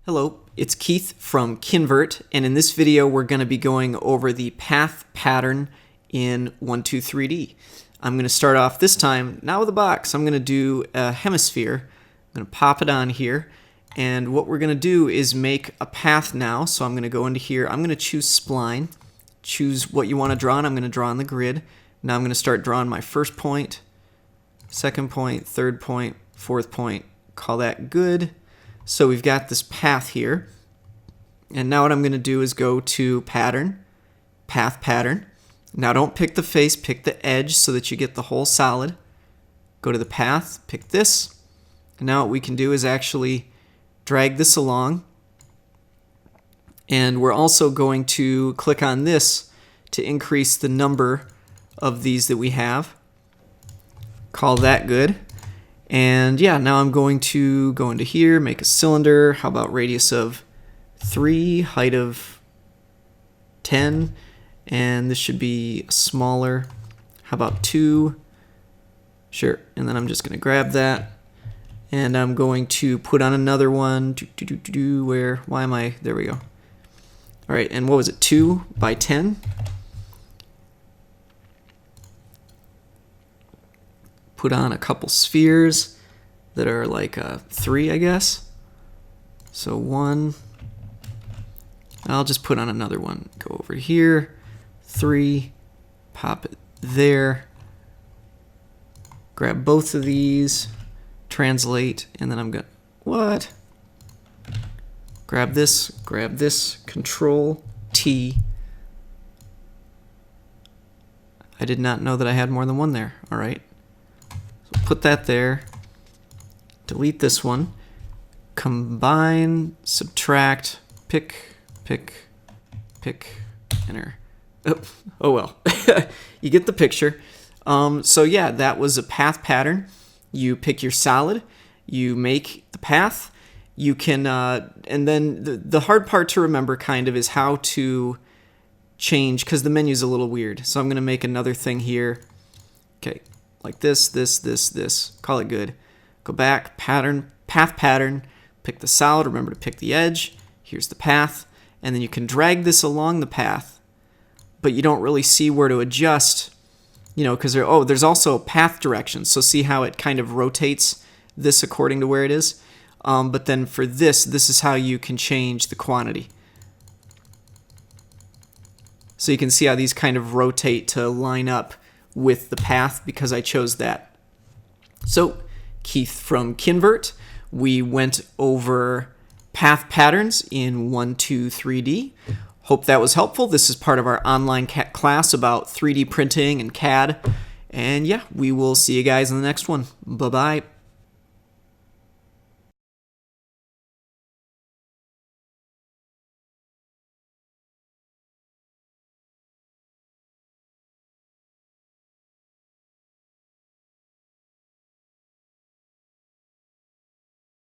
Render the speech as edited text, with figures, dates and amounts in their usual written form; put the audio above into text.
Hello, it's Keith from Kinvert, and in this video we're going to be going over the path pattern in 123D. I'm going to start off this time, not with a box. I'm going to do a hemisphere. I'm going to pop it on here, and what we're going to do is make a path now. So I'm going to go into here. I'm going to choose spline, choose what you want to draw, and I'm going to draw on the grid. Now I'm going to start drawing my first point, second point, third point, fourth point. Call that good. So we've got this path here, and now what I'm going to do is go to pattern, path pattern. Now don't pick the face, pick the edge so that you get the whole solid. Go to the path, pick this, and now what we can do is actually drag this along, and we're also going to click on this to increase the number of these that we have. Call that good. And yeah, now I'm going to go into here, make a cylinder. How about radius of 3, height of 10, and this should be smaller. How about 2? Sure, and then I'm just going to grab that, and I'm going to put on another one. Where? Why am I? There we go. All right, and what was it? 2 by 10. Put on a couple spheres that are like 3, I guess. So 1. I'll just put on another one. Go over here. 3. Pop it there. Grab both of these. Translate. And then I'm going to... What? Grab this. Grab this. Control T. I did not know that I had more than one there. All right. Put that there, delete this one, combine, subtract, pick, enter. Oh well, you get the picture. So yeah, that was a path pattern. You pick your solid, you make the path, you can, and then the hard part to remember kind of is how to change, because the menu's a little weird. So I'm going to make another thing here. Okay. Like this, call it good. Go back, pattern, path pattern, pick the solid, remember to pick the edge, here's the path, and then you can drag this along the path, but you don't really see where to adjust, you know, because there's also path directions, so see how it kind of rotates this according to where it is, but then for this is how you can change the quantity. So you can see how these kind of rotate to line up with the path because I chose that. So, Keith from Kinvert, we went over path patterns in 123D. Hope that was helpful. This is part of our online class about 3D printing and CAD. And yeah, we will see you guys in the next one. Bye-bye.